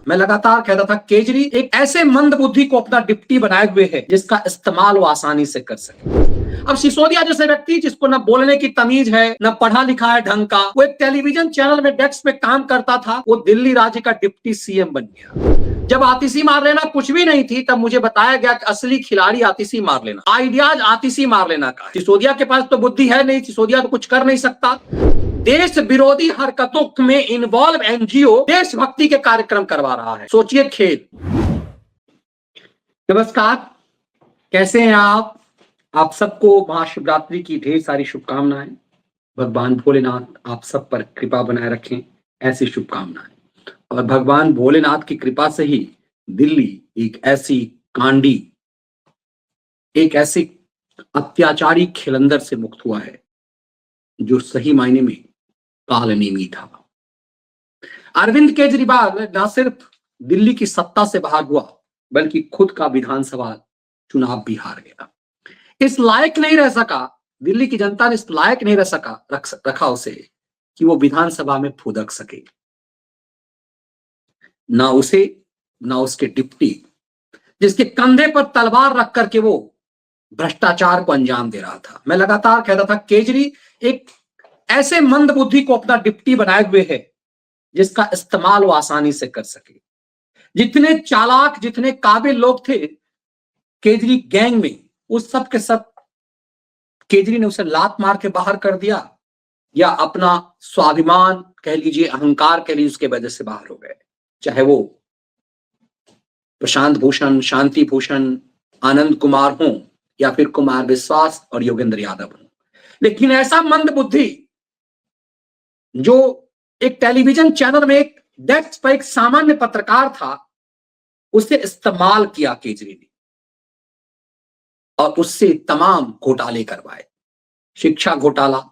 मैं लगातार कहता था केजरी एक ऐसे मंदबुद्धि को अपना डिप्टी बनाए हुए है जिसका इस्तेमाल वो आसानी से कर सके। अब सिसोदिया जैसे व्यक्ति जिसको न बोलने की तमीज है, न पढ़ा लिखा है ढंग का, वो एक टेलीविजन चैनल में डेस्क में काम करता था, वो दिल्ली राज्य का डिप्टी सीएम बन गया। जब आतिशी मारलेना कुछ भी नहीं थी तब मुझे बताया गया कि असली खिलाड़ी आतिशी मारलेना, आइडियाज आतिशी मारलेना का है। सिसोदिया के पास तो बुद्धि है नहीं, सिसोदिया तो कुछ कर नहीं सकता। देश विरोधी हरकतों में इन्वॉल्व एनजीओ देशभक्ति के कार्यक्रम करवा रहा है, सोचिए खेल। नमस्कार, कैसे हैं आप सबको महाशिवरात्रि की ढेर सारी शुभकामनाएं। भगवान भोलेनाथ आप सब पर कृपा बनाए रखें, ऐसी शुभकामनाएं। और भगवान भोलेनाथ की कृपा से ही दिल्ली एक ऐसी अत्याचारी खिलंदर से मुक्त हुआ है जो सही मायने में कालनेमी था। अरविंद केजरीवाल न सिर्फ दिल्ली की सत्ता से बाहर हुआ बल्कि खुद का विधानसभा चुनाव भी हार गया। इस लायक नहीं रह सका, दिल्ली की जनता ने इस लायक नहीं रखा उसे कि वो विधानसभा में फुदक सके। ना उसे ना उसके डिप्टी, जिसके कंधे पर तलवार रख करके वो भ्रष्टाचार को अंजाम दे रहा था। मैं लगातार कहता था केजरी एक ऐसे मंदबुद्धि को अपना डिप्टी बनाए हुए है जिसका इस्तेमाल वो आसानी से कर सके। जितने चालाक, जितने काबिल लोग थे केजरी गैंग में, उस सब के सब केजरी ने उसे लात मार के बाहर कर दिया या अपना स्वाभिमान कह लीजिए, अहंकार कह लीजिए, उसके वजह से बाहर हो गए। चाहे वो प्रशांत भूषण, शांति भूषण, आनंद कुमार हो या फिर कुमार विश्वास और योगेंद्र यादव हो। लेकिन ऐसा मंदबुद्धि जो एक टेलीविजन चैनल में एक डेस्क पर एक सामान्य पत्रकार था, उसे इस्तेमाल किया केजरी ने और उससे तमाम घोटाले करवाए। शिक्षा घोटाला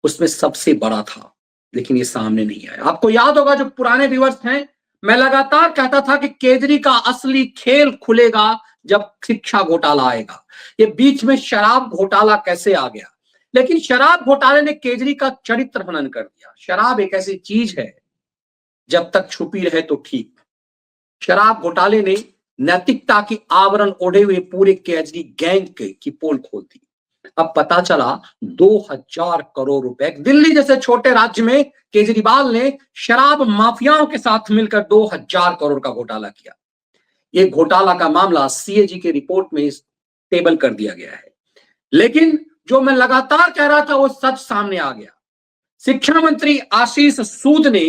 उसमें सबसे बड़ा था, लेकिन ये सामने नहीं आया। आपको याद होगा, जो पुराने व्यूअर्स हैं, मैं लगातार कहता था कि केजरी का असली खेल खुलेगा जब शिक्षा घोटाला आएगा। ये बीच में शराब घोटाला कैसे आ गया, लेकिन शराब घोटाले ने केजरी का चरित्र हनन कर दिया। शराब एक ऐसी चीज है, जब तक छुपी रहे तो ठीक। शराब घोटाले ने नैतिकता की आवरण ओढ़े हुए पूरे केजरी गैंग की पोल खोल दी। अब पता चला 2000 करोड़ रुपए दिल्ली जैसे छोटे राज्य में केजरीवाल ने शराब माफियाओं के साथ मिलकर 2000 करोड़ का घोटाला किया। ये घोटाला का मामला सीएजी की रिपोर्ट में टेबल कर दिया गया है। लेकिन जो मैं लगातार कह रहा था वो सच सामने आ गया। शिक्षा मंत्री आशीष सूद ने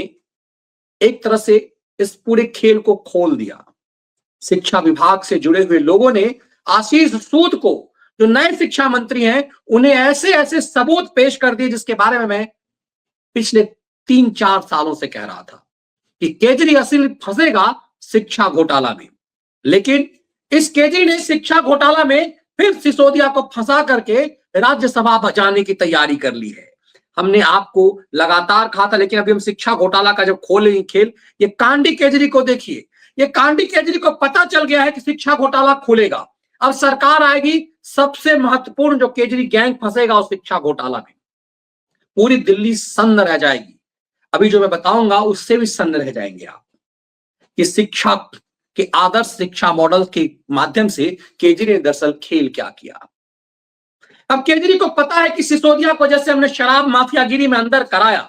एक तरह से इस पूरे खेल को खोल दिया। शिक्षा विभाग से जुड़े हुए लोगों ने आशीष सूद को, जो नए शिक्षा मंत्री हैं, उन्हें ऐसे ऐसे सबूत पेश कर दिए जिसके बारे में मैं पिछले 3-4 सालों से कह रहा था कि केजरी असली फंसेगा शिक्षा घोटाला में। लेकिन इस केजरी ने शिक्षा घोटाला में फिर सिसोदिया को फंसा करके राज्यसभा बचाने की तैयारी कर ली है। हमने आपको लगातार कहा था, लेकिन अभी हम शिक्षा घोटाला का जब खोले खेल, ये कांडी केजरी को देखिए। ये कांडी केजरी को पता चल गया है कि शिक्षा घोटाला खुलेगा। अब सरकार आएगी, सबसे महत्वपूर्ण जो केजरी गैंग फंसेगा उस शिक्षा घोटाला में। पूरी दिल्ली सन्न रह जाएगी। अभी जो मैं बताऊंगा उससे भी सन्न रह जाएंगे आप कि शिक्षा के आदर्श शिक्षा मॉडल के माध्यम से केजरी ने दरअसल खेल क्या किया। अब केजरी को पता है कि सिसोदिया को जैसे हमने शराब माफियागिरी में अंदर कराया,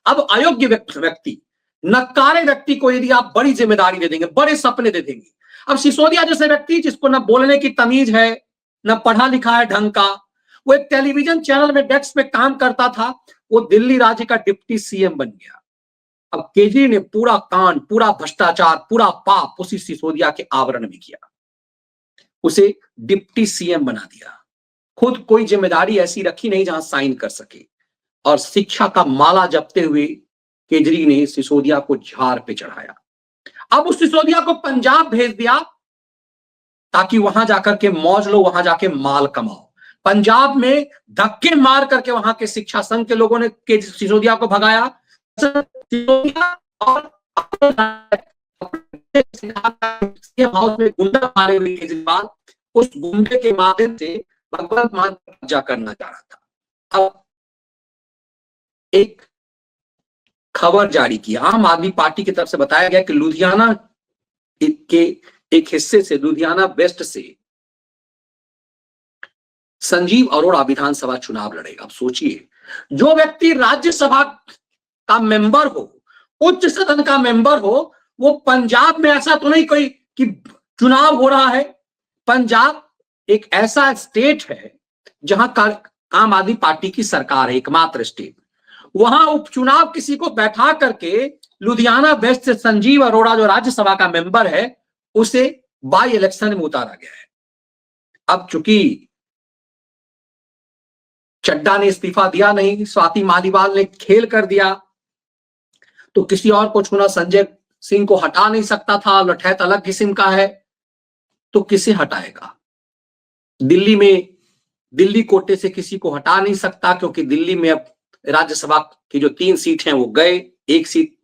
अब अयोग्य व्यक्ति, नकारे व्यक्ति को यदि आप बड़ी जिम्मेदारी दे देंगे, बड़े सपने दे देंगे। अब सिसोदिया जैसे व्यक्ति जिसको न बोलने की तमीज है, न पढ़ा लिखा है ढंग का, वो एक टेलीविजन चैनल में डेस्क में काम करता था, वो दिल्ली राज्य का डिप्टी सीएम बन गया। अब केजरी ने पूरा कांड, पूरा भ्रष्टाचार, पूरा पाप उसी सिसोदिया के आवरण में किया, उसे डिप्टी सीएम बना दिया। खुद कोई जिम्मेदारी ऐसी रखी नहीं जहां साइन कर सके, और शिक्षा का माला जपते हुए केजरी ने सिसोदिया को झाड़ पे चढ़ाया। अब उस सिसोदिया को पंजाब भेज दिया ताकि वहां जाकर के मौज लो, वहां जाके माल कमाओ। पंजाब में धक्के मार करके वहां के शिक्षा संघ के लोगों ने सिसोदिया को भगाया। सिसोदिया और हाउस में गुंडा मारे हुए केजरीवाल उस गुंडे के माध्यम से भगवत मान कब्जा करना चाह रहा था। अब एक खबर जारी की। आम आदमी पार्टी की तरफ से बताया गया कि लुधियाना के एक हिस्से से, लुधियाना वेस्ट से संजीव अरोड़ा विधानसभा चुनाव लड़ेगा। अब सोचिए, जो व्यक्ति राज्यसभा का मेंबर हो, उच्च सदन का मेंबर हो, वो पंजाब में ऐसा तो नहीं कोई कि चुनाव हो रहा है। पंजाब एक ऐसा स्टेट है जहां आम आदमी पार्टी की सरकार है, एकमात्र स्टेट। वहां उपचुनाव किसी को बैठा करके लुधियाना वेस्ट से संजीव अरोड़ा जो राज्यसभा का मेंबर है, उसे बाई इलेक्शन में उतारा गया है। अब चूंकि चड्डा ने इस्तीफा दिया नहीं, स्वाति मालीवाल ने खेल कर दिया, तो किसी और को चुना। संजय सिंह को हटा नहीं सकता था, लठैत अलग किस्म का है, तो किसे हटाएगा? दिल्ली में, दिल्ली कोटे से किसी को हटा नहीं सकता, क्योंकि दिल्ली में अब राज्यसभा की जो 3 सीट हैं वो गए, 1 सीट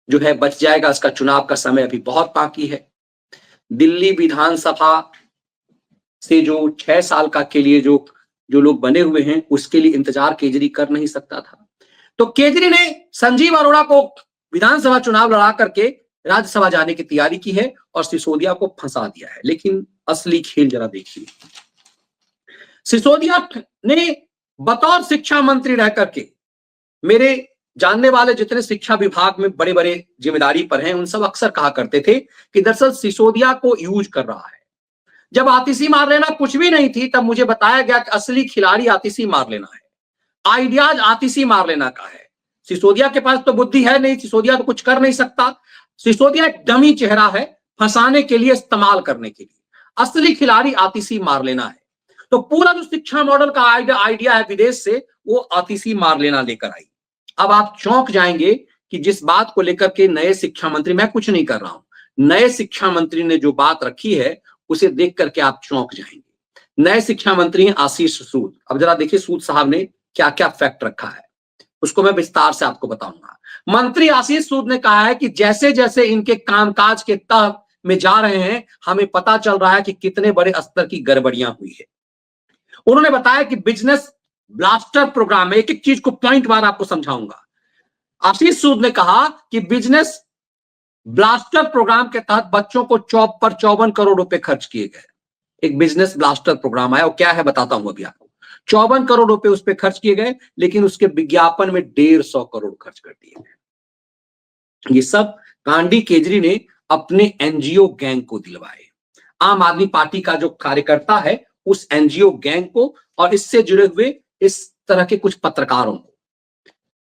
जो है बच जाएगा। इसका चुनाव का समय अभी बहुत बाकी है। दिल्ली विधानसभा से जो 6 साल का के लिए जो लोग बने हुए हैं, उसके लिए इंतजार केजरी कर नहीं सकता था। तो केजरी ने संजीव अरोड़ा को विधानसभा चुनाव लड़ा करके राज्यसभा जाने की तैयारी की है और सिसोदिया को फंसा दिया है। लेकिन असली खेल जरा देखिए। सिसोदिया ने बतौर शिक्षा मंत्री रह करके, मेरे जानने वाले जितने शिक्षा विभाग में बड़े बड़े जिम्मेदारी पर हैं, उन सब अक्सर कहा करते थे कि दरअसल सिसोदिया को यूज कर रहा है। जब आतिशी मार लेना कुछ भी नहीं थी, तब मुझे बताया गया कि असली खिलाड़ी आतिशी मार लेना है, आइडियाज आतिशी मार लेना का है। सिसोदिया के पास तो बुद्धि है नहीं, सिसोदिया तो कुछ कर नहीं सकता। सिसोदिया एक डमी चेहरा है, फंसाने के लिए, इस्तेमाल करने के लिए। असली खिलाड़ी आतिशी मार लेना है। तो पूरा जो शिक्षा मॉडल का आइडिया है विदेश से, वो आतिशी मार लेना लेकर आई। अब आप चौंक जाएंगे कि जिस बात को लेकर के नए शिक्षा मंत्री, मैं कुछ नहीं कर रहा हूं, नए शिक्षा मंत्री ने जो बात रखी है उसे देख करके आप चौंक जाएंगे। नए शिक्षा मंत्री हैं आशीष सूद। अब जरा देखिए सूद साहब ने क्या क्या फैक्ट रखा है, उसको मैं विस्तार से आपको बताऊंगा। मंत्री आशीष सूद ने कहा है कि जैसे जैसे इनके कामकाज के तह में जा रहे हैं, हमें पता चल रहा है कि कितने बड़े स्तर की गड़बड़ियां हुई है। उन्होंने बताया कि बिजनेस ब्लास्टर प्रोग्राम में, एक एक चीज को पॉइंट वार आपको समझाऊंगा। आशीष सूद ने कहा कि बिजनेस ब्लास्टर प्रोग्राम के तहत बच्चों को 54 करोड़ रुपए खर्च किए गए। एक बिजनेस ब्लास्टर प्रोग्राम आया, वो क्या है बताता हूं अभी आपको। 54 करोड़ रुपए उस पर खर्च किए गए, लेकिन उसके विज्ञापन में 150 करोड़ खर्च कर दिए गए। ये सब कांडी केजरी ने अपने एनजीओ गैंग को दिलवाए। आम आदमी पार्टी का जो कार्यकर्ता है, उस एनजीओ गैंग को और इससे जुड़े हुए इस तरह के कुछ पत्रकारों को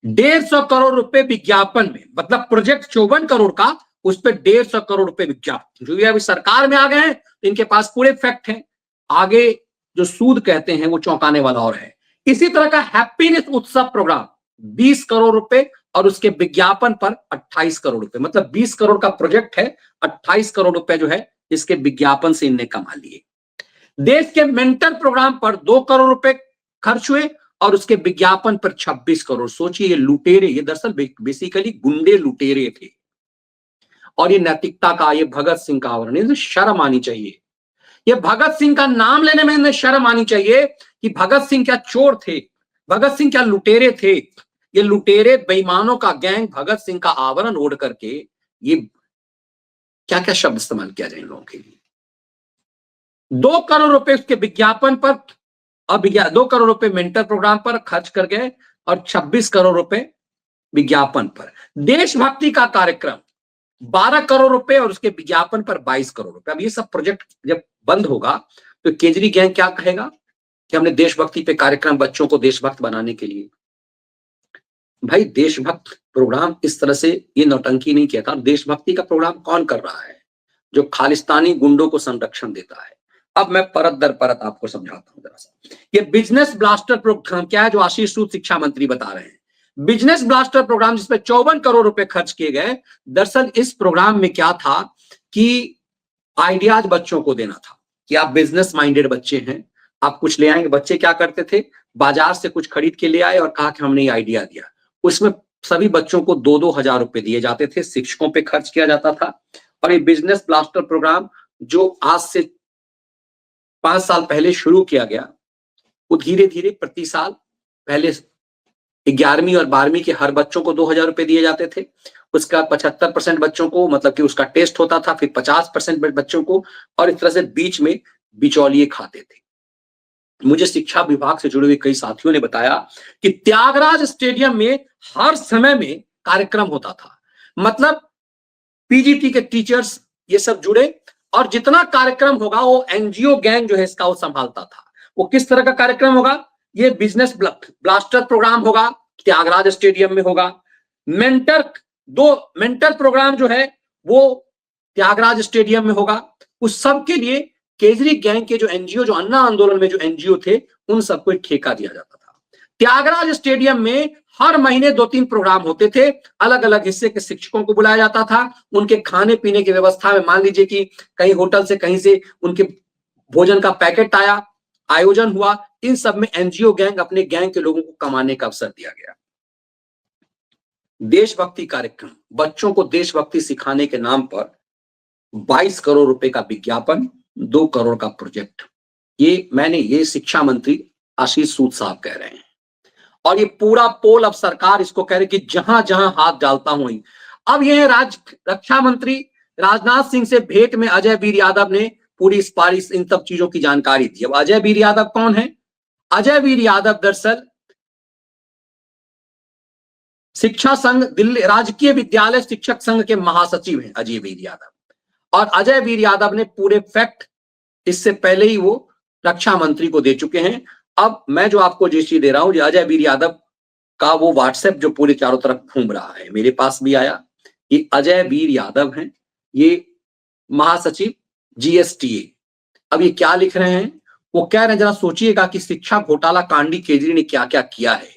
150 करोड़ रुपए विज्ञापन में, मतलब प्रोजेक्ट 54 करोड़ का, उस पर 150 करोड़ रुपए विज्ञापन। जो ये अभी सरकार में आ गए हैं, तो इनके पास पूरे फैक्ट हैं। आगे जो सूद कहते हैं वो चौंकाने वाला और है। इसी तरह का हैप्पीनेस उत्सव प्रोग्राम 20 करोड़ रुपए और उसके विज्ञापन पर 28 करोड़ रुपए, मतलब 20 करोड़ का प्रोजेक्ट है, 28 करोड़ रुपए जो है इसके विज्ञापन से इनने कमा लिए। देश के मेंटर प्रोग्राम पर 2 करोड़ रुपए खर्च हुए और उसके विज्ञापन पर 26 करोड़। सोचिए, ये लुटेरे, ये दरअसल बेसिकली गुंडे लुटेरे थे। और ये नैतिकता का, ये भगत सिंह का आवरण, इन्हें शर्म आनी चाहिए। ये भगत सिंह का नाम लेने में इन्हें शर्म आनी चाहिए कि भगत सिंह क्या चोर थे, भगत सिंह क्या लुटेरे थे। ये लुटेरे बेईमानों का गैंग भगत सिंह का आवरण ओढ़ करके, ये क्या क्या शब्द इस्तेमाल किया जाए इन लोगों के लिए। 2 करोड़ रुपए उसके विज्ञापन पर, अब 2 करोड़ रुपए मेंटर प्रोग्राम पर खर्च कर गए और 26 करोड़ रुपए विज्ञापन पर। देशभक्ति का कार्यक्रम 12 करोड़ रुपए और उसके विज्ञापन पर 22 करोड़ रुपए। अब ये सब प्रोजेक्ट जब बंद होगा तो केजरी गैंग क्या कहेगा कि हमने देशभक्ति पे कार्यक्रम, बच्चों को देशभक्त बनाने के लिए। भाई, देशभक्त प्रोग्राम इस तरह से ये नौटंकी नहीं किया था। देशभक्ति का प्रोग्राम कौन कर रहा है? जो खालिस्तानी गुंडों को संरक्षण देता है। अब मैं परत दर परत आपको समझाता हूं जरा सा। ये बिजनेस ब्लास्टर प्रोग्राम क्या है, जो आशीष सूद शिक्षा मंत्री बता रहे हैं। बिजनेस ब्लास्टर प्रोग्राम जिसमें 54 करोड़ रुपए खर्च किए गए। दरअसल इस प्रोग्राम में क्या था कि आइडियाज बच्चों को देना था कि आप बिजनेस माइंडेड बच्चे हैं, आप कुछ ले आएंगे। बच्चे क्या करते थे, बाजार से कुछ खरीद के ले आए और कहा कि हमने ये आइडिया दिया। उसमें सभी बच्चों को 2-2 हजार रुपए दिए जाते थे, शिक्षकों पे खर्च किया जाता था। और ये बिजनेस ब्लास्टर प्रोग्राम जो आज से 5 साल पहले शुरू किया गया, वो धीरे धीरे प्रति साल, पहले 11वीं और 12वीं के हर बच्चों को 2,000 रुपए दिए जाते थे। उसका 75% बच्चों को, मतलब कि उसका टेस्ट होता था, फिर 50% बच्चों को, और इस तरह से बीच में बिचौलिए खाते थे। मुझे शिक्षा विभाग से जुड़े हुए कई साथियों ने बताया कि त्यागराज स्टेडियम में हर समय में कार्यक्रम होता था। मतलब पीजीटी के टीचर्स ये सब जुड़े, और जितना कार्यक्रम होगा वो एनजीओ गैंग जो है इसका वो संभालता था। वो किस तरह का कार्यक्रम होगा? ये बिजनेस ब्लास्टर प्रोग्राम होगा, त्यागराज स्टेडियम में होगा। मेंटर प्रोग्राम जो है वो त्यागराज स्टेडियम में होगा। उस सब के लिए केजरी गैंग के जो एनजीओ, जो अन्ना आंदोलन में जो एनजीओ थे, उन सबको एक ठेका दिया जाता था। त्यागराज स्टेडियम में हर महीने 2-3 प्रोग्राम होते थे। अलग अलग हिस्से के शिक्षकों को बुलाया जाता था। उनके खाने पीने की व्यवस्था में, मान लीजिए कि कहीं होटल से कहीं से उनके भोजन का पैकेट आया, आयोजन हुआ, इन सब में एनजीओ गैंग अपने गैंग के लोगों को कमाने का अवसर दिया गया। देशभक्ति कार्यक्रम, बच्चों को देशभक्ति सिखाने के नाम पर 22 करोड़ रुपए का विज्ञापन, 2 करोड़ का प्रोजेक्ट। ये शिक्षा मंत्री आशीष सूद साहब कह रहे हैं, और ये पूरा पोल अब सरकार इसको कह रही कि जहां जहां हाथ डालता हूं। अब ये रक्षा मंत्री राजनाथ सिंह से भेंट में अजय वीर यादव ने पूरी इस इन सब चीजों की जानकारी दी। अब अजय वीर यादव कौन है? अजय वीर यादव दरअसल शिक्षा संघ दिल्ली राजकीय विद्यालय शिक्षक संघ के महासचिव हैं अजय वीर यादव, और अजय वीर यादव ने पूरे फैक्ट इससे पहले ही वो रक्षा मंत्री को दे चुके हैं। अब मैं जो आपको जिस दे रहा हूं, अजय वीर यादव का वो व्हाट्सएप जो पूरे चारों तरफ घूम रहा है, मेरे पास भी आया। ये अजय वीर यादव हैं, ये महासचिव जीएसटीए। अब ये क्या लिख रहे हैं? वो कह रहे हैं, जरा सोचिएगा कि शिक्षा घोटाला कांडी केजरी ने क्या क्या किया है।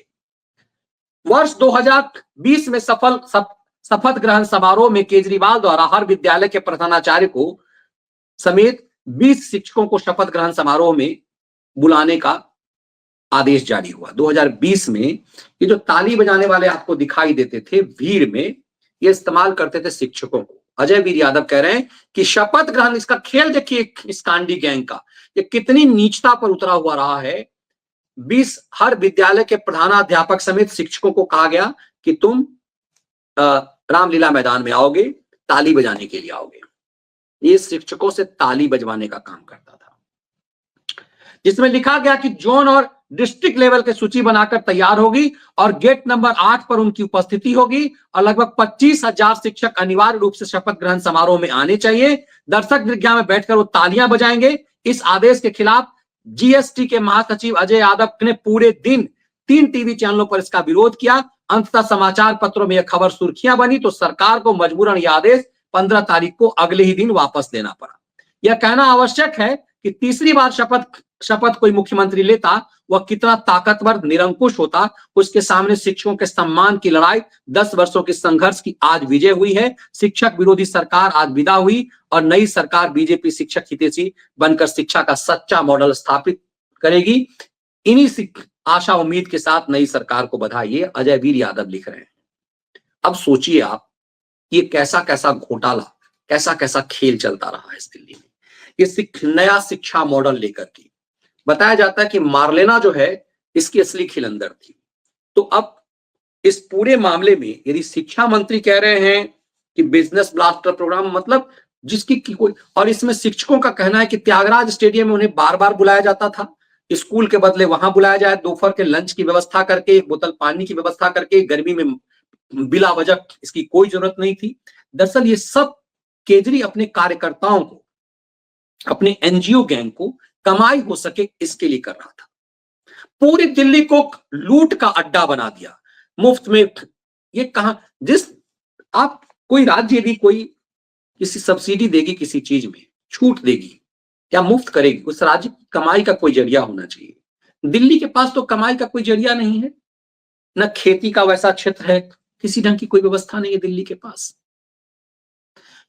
वर्ष 2020 में शपथ ग्रहण समारोह में केजरीवाल द्वारा हर विद्यालय के प्रधानाचार्य को समेत 20 शिक्षकों को शपथ ग्रहण समारोह में बुलाने का आदेश जारी हुआ। 2020 में ये जो ताली बजाने वाले आपको दिखाई देते थे भीड़ में, ये इस्तेमाल करते थे शिक्षकों को। अजय वीर यादव कह रहे हैं कि शपथ ग्रहण, इसका खेल देखिए इस कांडी गैंग का, ये कितनी नीचता पर उतरा हुआ रहा है। 20 हर विद्यालय के प्रधानाध्यापक समेत शिक्षकों को कहा गया कि तुम रामलीला मैदान में आओगे, ताली बजाने के लिए आओगे। ये शिक्षकों से ताली बजवाने का काम करता था, जिसमें लिखा गया कि जोन और डिस्ट्रिक्ट लेवल की सूची बनाकर तैयार होगी और गेट नंबर 8 पर उनकी उपस्थिति होगी, और लगभग 25,000 शिक्षक अनिवार्य रूप से शपथ ग्रहण समारोह में आने चाहिए। दर्शक दीर्घा में बैठकर वो तालियां बजाएंगे। इस आदेश के खिलाफ जीएसटी के महासचिव अजय यादव ने पूरे दिन 3 टीवी चैनलों पर इसका विरोध किया। अंततः समाचार पत्रों में यह खबर सुर्खियां बनी, तो सरकार को मजबूरन यह आदेश 15 तारीख को अगले ही दिन वापस लेना पड़ा। यह कहना आवश्यक है कि तीसरी बार शपथ कोई मुख्यमंत्री लेता, वह कितना ताकतवर निरंकुश होता। उसके सामने शिक्षकों के सम्मान की लड़ाई, 10 वर्षों के संघर्ष की आज विजय हुई है। शिक्षक विरोधी सरकार आज विदा हुई और नई सरकार बीजेपी शिक्षक हितैषी बनकर शिक्षा का सच्चा मॉडल स्थापित करेगी। इन्हीं आशा उम्मीद के साथ नई सरकार को बधाई, ये अजय वीर यादव लिख रहे हैं। अब सोचिए आप, ये कैसा कैसा घोटाला, कैसा कैसा खेल चलता रहा है इस दिल्ली में। ये नया शिक्षा मॉडल लेकर के बताया जाता है कि मार्लेना जो है इसकी असली खिलंदर थी। तो अब इस पूरे मामले में यदि शिक्षा मंत्री कह रहे हैं कि बिजनेस ब्लास्टर प्रोग्राम, मतलब जिसकी कोई, और इसमें शिक्षकों का कहना है कि त्यागराज स्टेडियम में उन्हें बार बार बुलाया जाता था, स्कूल के बदले वहां बुलाया जाए, दोपहर के लंच की व्यवस्था करके, एक बोतल पानी की व्यवस्था करके, गर्मी में बिला वजह इसकी कोई जरूरत नहीं थी। दरअसल ये सब केजरी अपने कार्यकर्ताओं को, अपने एनजीओ गैंग को कमाई हो सके इसके लिए कर रहा था। पूरी दिल्ली को लूट का अड्डा बना दिया मुफ्त में। ये कहां, जिस आप कोई राज्य यदि कोई किसी सब्सिडी देगी, किसी चीज में छूट देगी या मुफ्त करेगी, उस राज्य की कमाई का कोई जरिया होना चाहिए। दिल्ली के पास तो कमाई का कोई जरिया नहीं है, न खेती का वैसा क्षेत्र है, किसी ढंग की कोई व्यवस्था नहीं है दिल्ली के पास।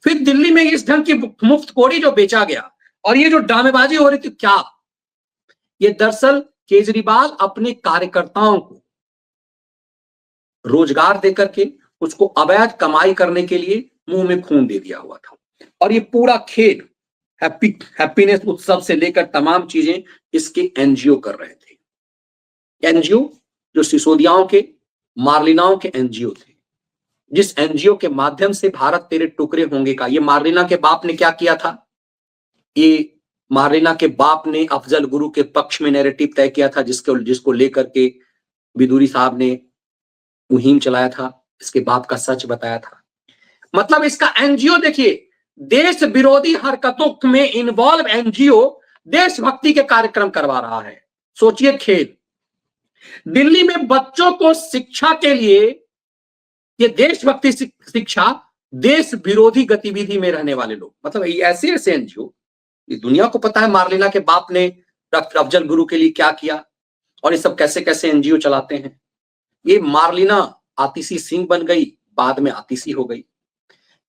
फिर दिल्ली में इस ढंग की मुफ्त कोड़ी जो बेचा गया और ये जो ड्रामेबाजी हो रही थी, क्या ये दरअसल केजरीवाल अपने कार्यकर्ताओं को रोजगार देकर के उसको अवैध कमाई करने के लिए मुंह में खून दे दिया हुआ था। और ये पूरा खेल हैप्पीनेस उत्सव से लेकर तमाम चीजें इसके एनजीओ कर रहे थे। एनजीओ जो सिसोदियाओं के मार्लिनाओं के एनजीओ थे, जिस एनजीओ के माध्यम से भारत तेरे टुकड़े होंगे का, ये मार्लिना के बाप ने क्या किया था? ये मार्लिना के बाप ने अफजल गुरु के पक्ष में नैरेटिव तय किया था, जिसको लेकर के विदुरी साहब ने मुहिम चलाया था, इसके बाप का सच बताया था। मतलब इसका एनजीओ देखिए, देश विरोधी हरकतों में इन्वॉल्व एनजीओ देशभक्ति के कार्यक्रम करवा रहा है। सोचिए खेल, दिल्ली में बच्चों को शिक्षा के लिए ये देशभक्ति शिक्षा, देश विरोधी गतिविधि में रहने वाले लोग, मतलब ऐसे ऐसे एनजीओ, ये दुनिया को पता है मार्लिना के बाप ने डॉक्टर अफजल गुरु के लिए क्या किया और ये सब कैसे कैसे एनजीओ चलाते हैं। ये मार्लिना आतिशी सिंह बन गई, बाद में आतिशी हो गई।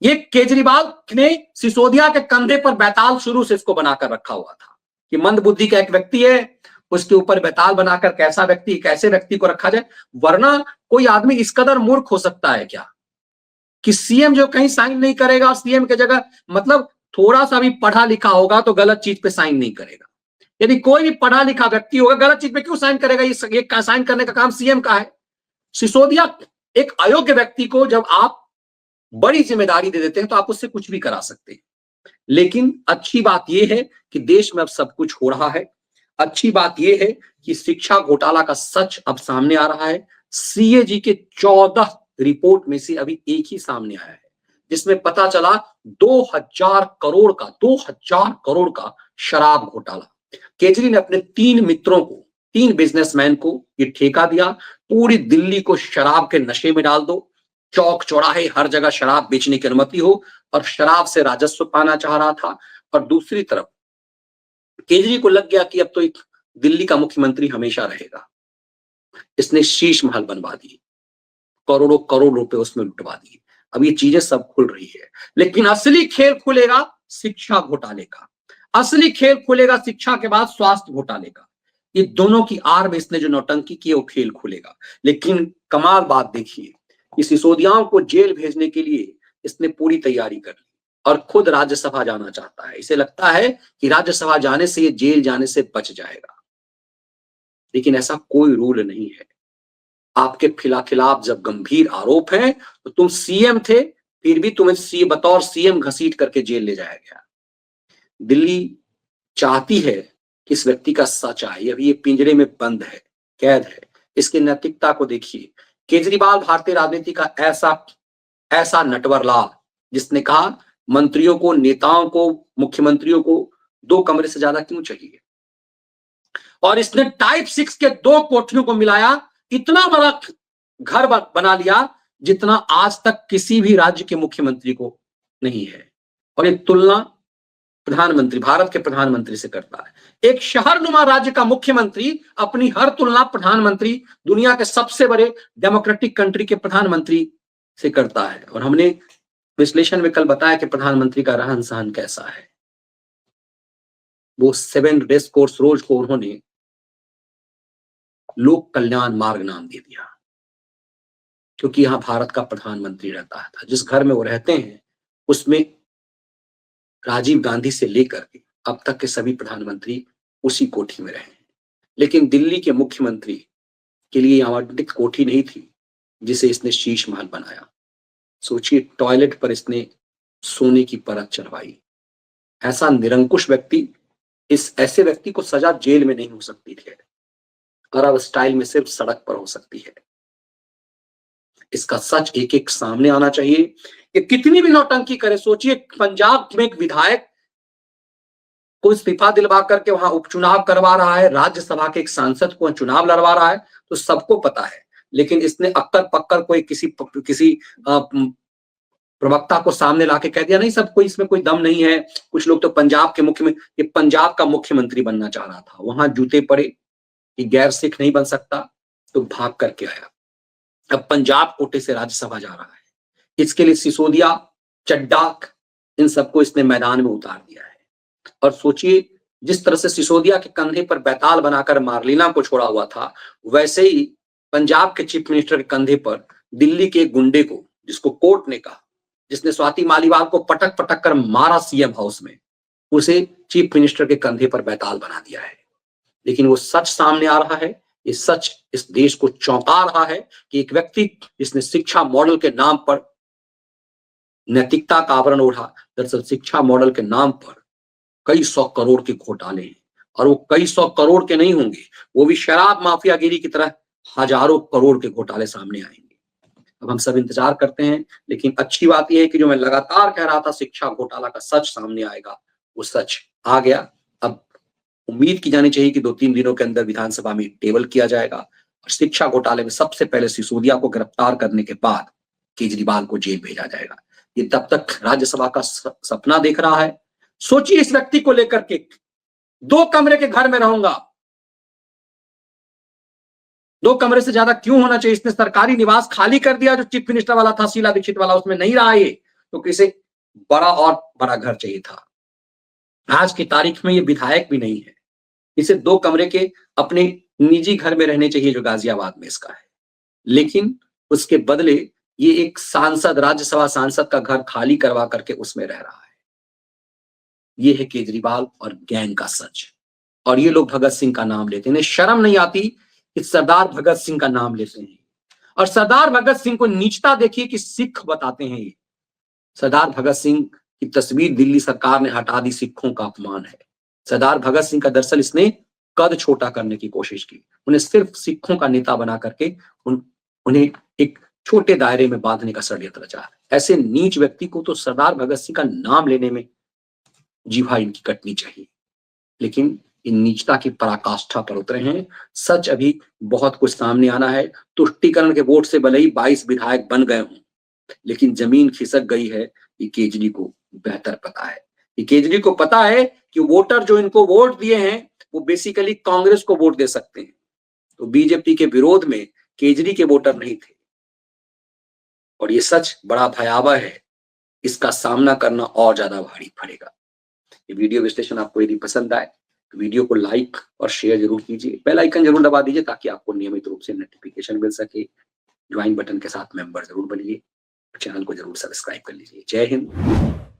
ये केजरीवाल ने सिसोदिया के कंधे पर बैताल शुरू से इसको बनाकर रखा हुआ था कि मंदबुद्धि का एक व्यक्ति है, उसके ऊपर बैताल बनाकर कैसे व्यक्ति को रखा जाए। वरना कोई आदमी इस कदर मूर्ख हो सकता है क्या कि सीएम जो कहीं साइन नहीं करेगा, सीएम की जगह, मतलब थोड़ा सा भी पढ़ा लिखा होगा तो गलत चीज पे साइन नहीं करेगा। यदि कोई भी पढ़ा लिखा व्यक्ति होगा, गलत चीज पे क्यों साइन करेगा? ये साइन करने का काम सीएम का है। सिसोदिया एक अयोग्य व्यक्ति को जब आप बड़ी जिम्मेदारी दे देते हैं तो आप उससे कुछ भी करा सकते हैं। लेकिन अच्छी बात यह है कि देश में अब सब कुछ हो रहा है। अच्छी बात यह है कि शिक्षा घोटाला का सच अब सामने आ रहा है। सीएजी के 14 रिपोर्ट में से अभी एक ही सामने आया है, जिसमें पता चला 2000 करोड़ का शराब घोटाला। केजरी ने अपने 3 मित्रों को, 3 बिजनेसमैन को ये ठेका दिया, पूरी दिल्ली को शराब के नशे में डाल दो, चौक चौराहे हर जगह शराब बेचने की अनुमति हो, और शराब से राजस्व पाना चाह रहा था। और दूसरी तरफ केजरी को लग गया कि अब तो एक दिल्ली का मुख्यमंत्री हमेशा रहेगा। इसने शीश महल बनवा दिए, करोड़ों करोड़ रुपए उसमें लुटवा दिए। अब ये चीजें सब खुल रही है, लेकिन असली खेल खुलेगा शिक्षा घोटाले का। असली खेल खुलेगा शिक्षा के बाद स्वास्थ्य घोटाले का। ये दोनों की आड़ में इसने जो नौटंकी की वो खेल खुलेगा। लेकिन कमाल बात देखिए, इस सिसोदियाओं को जेल भेजने के लिए इसने पूरी तैयारी कर ली और खुद राज्यसभा जाना चाहता है। इसे लगता है कि राज्यसभा जाने से ये जेल जाने से बच जाएगा, लेकिन ऐसा कोई रूल नहीं है। आपके खिलाफ जब गंभीर आरोप है तो तुम सीएम थे, फिर भी तुम्हें बतौर सीएम घसीट करके जेल ले जाया गया। दिल्ली चाहती है कि इस व्यक्ति का सच आए। अभी ये पिंजरे में बंद है, कैद है। इसकी नैतिकता को देखिए। केजरीवाल भारतीय राजनीति का ऐसा नटवर लाल जिसने कहा मंत्रियों को, नेताओं को, मुख्यमंत्रियों को 2 कमरे से ज्यादा क्यों चाहिए, और इसने टाइप 6 के 2 कोठरियों को मिलाया, इतना बड़ा घर बना लिया जितना आज तक किसी भी राज्य के मुख्यमंत्री को नहीं है। और ये तुलना प्रधानमंत्री, भारत के प्रधानमंत्री से करता है। एक शहरनुमा राज्य का मुख्यमंत्री अपनी हर तुलना प्रधानमंत्री, दुनिया के सबसे बड़े डेमोक्रेटिक कंट्री के प्रधानमंत्री से करता है। और हमने विश्लेषण में कल बताया कि प्रधानमंत्री का रहन सहन कैसा है। वो 7 रेस कोर्स रोज को उन्होंने लोक कल्याण मार्ग नाम दे दिया, क्योंकि यहां भारत का प्रधानमंत्री रहता था। जिस घर में वो रहते हैं उसमें राजीव गांधी से लेकर के अब तक के सभी प्रधानमंत्री उसी कोठी में रहे। लेकिन दिल्ली के मुख्यमंत्री के लिए आवंटित कोठी नहीं थी जिसे इसने शीश महल बनाया। सोचिए, टॉयलेट पर इसने सोने की परत चढ़वाई। ऐसा निरंकुश व्यक्ति, ऐसे व्यक्ति को सजा जेल में नहीं हो सकती थी, अरब स्टाइल में सिर्फ सड़क पर हो सकती है। इसका सच एक एक सामने आना चाहिए। कि कितनी भी नौटंकी करे, सोचिए पंजाब में एक विधायक को इस्तीफा दिलवा करके वहां उपचुनाव करवा रहा है, राज्यसभा के एक सांसद को चुनाव लड़वा रहा है, तो सबको पता है। लेकिन इसने अक्कर पक्कर कोई किसी प्रवक्ता को सामने लाके कह दिया नहीं, सब कोई इसमें कोई दम नहीं है। कुछ लोग तो पंजाब के ये पंजाब का मुख्यमंत्री बनना चाह रहा था, वहां जूते पड़े कि गैर सिख नहीं बन सकता, तो भाग करके आया। अब पंजाब कोटे से राज्यसभा जा रहा है। इसके लिए सिसोदिया, चड्डा, इन सबको इसने मैदान में उतार दिया है। और सोचिए, जिस तरह से सिसोदिया के कंधे पर बैताल बनाकर मार्लिना को छोड़ा हुआ था, वैसे ही पंजाब के चीफ मिनिस्टर के कंधे पर दिल्ली के गुंडे को, जिसको कोर्ट ने कहा, जिसने स्वाति मालीवाल को पटक पटक कर मारा सीएम हाउस में, उसे चीफ मिनिस्टर के कंधे पर बैताल बना दिया है। लेकिन वो सच सामने आ रहा है ये सच इस देश को चौंका रहा है कि एक व्यक्ति जिसने शिक्षा मॉडल के नाम पर नैतिकता का आवरण ओढ़ा, दरअसल शिक्षा मॉडल के नाम पर कई 100 करोड़ के घोटाले हैं। और वो कई 100 करोड़ के नहीं होंगे, वो भी शराब माफियागिरी की तरह हजारों करोड़ के घोटाले सामने आएंगे। अब हम सब इंतजार करते हैं, लेकिन अच्छी बात यह है कि जो मैं लगातार कह रहा था शिक्षा घोटाला का सच सामने आएगा, वो सच आ गया। अब उम्मीद की जानी चाहिए कि 2-3 दिनों के अंदर विधानसभा में टेबल किया जाएगा और शिक्षा घोटाले में सबसे पहले सिसोदिया को गिरफ्तार करने के बाद केजरीवाल को जेल भेजा जाएगा। ये तब तक राज्यसभा का सपना देख रहा है। सोचिए इस व्यक्ति को लेकर के, 2 कमरे के घर में रहूंगा, 2 कमरे से ज्यादा क्यों होना चाहिए? इसने सरकारी निवास खाली कर दिया जो चीफ मिनिस्टर वाला था, शीला दीक्षित वाला, उसमें नहीं रहा ये, तो किसे बड़ा और बड़ा घर चाहिए था। आज की तारीख में ये विधायक भी नहीं है, इसे 2 कमरे के अपने निजी घर में रहने चाहिए जो गाजियाबाद में इसका है, लेकिन उसके बदले ये एक सांसद, राज्यसभा सांसद का घर खाली करवा करके उसमें रह रहा है। ये है केजरीवाल और गैंग का सच। और ये लोग भगत सिंह का नाम लेते हैं, इन्हें शर्म नहीं आती कि सरदार भगत सिंह का नाम लेते हैं। और सरदार भगत सिंह को नीचता देखिए कि सिख बताते हैं ये। सरदार भगत सिंह की तस्वीर दिल्ली सरकार ने हटा दी, सिखों का अपमान है। सरदार भगत सिंह का दरअसल इसने कद छोटा करने की कोशिश की, उन्हें सिर्फ सिखों का नेता बना करके उन्हें एक छोटे दायरे में बांधने का षड्यंत्र रचा। ऐसे नीच व्यक्ति को तो सरदार भगत सिंह का नाम लेने में जीवा इनकी कटनी चाहिए, लेकिन इन नीचता की पराकाष्ठा पर उतरे हैं। सच अभी बहुत कुछ सामने आना है। तुष्टीकरण के वोट से भले ही 22 विधायक बन गए हों, लेकिन जमीन खिसक गई है, ये केजरी को बेहतर पता है। ये केजरी को पता है कि वोटर जो इनको वोट दिए हैं वो बेसिकली कांग्रेस को वोट दे सकते हैं, तो बीजेपी के विरोध में केजरी के वोटर नहीं थे। और ये सच बड़ा भयावह है, इसका सामना करना और ज्यादा भारी पड़ेगा। ये वीडियो विश्लेषण आपको यदि पसंद आए तो वीडियो को लाइक और शेयर जरूर कीजिए, बेल आइकन जरूर दबा दीजिए ताकि आपको नियमित रूप से नोटिफिकेशन मिल सके। ज्वाइन बटन के साथ मेंबर जरूर बनिए, चैनल को जरूर सब्सक्राइब कर लीजिए। जय हिंद।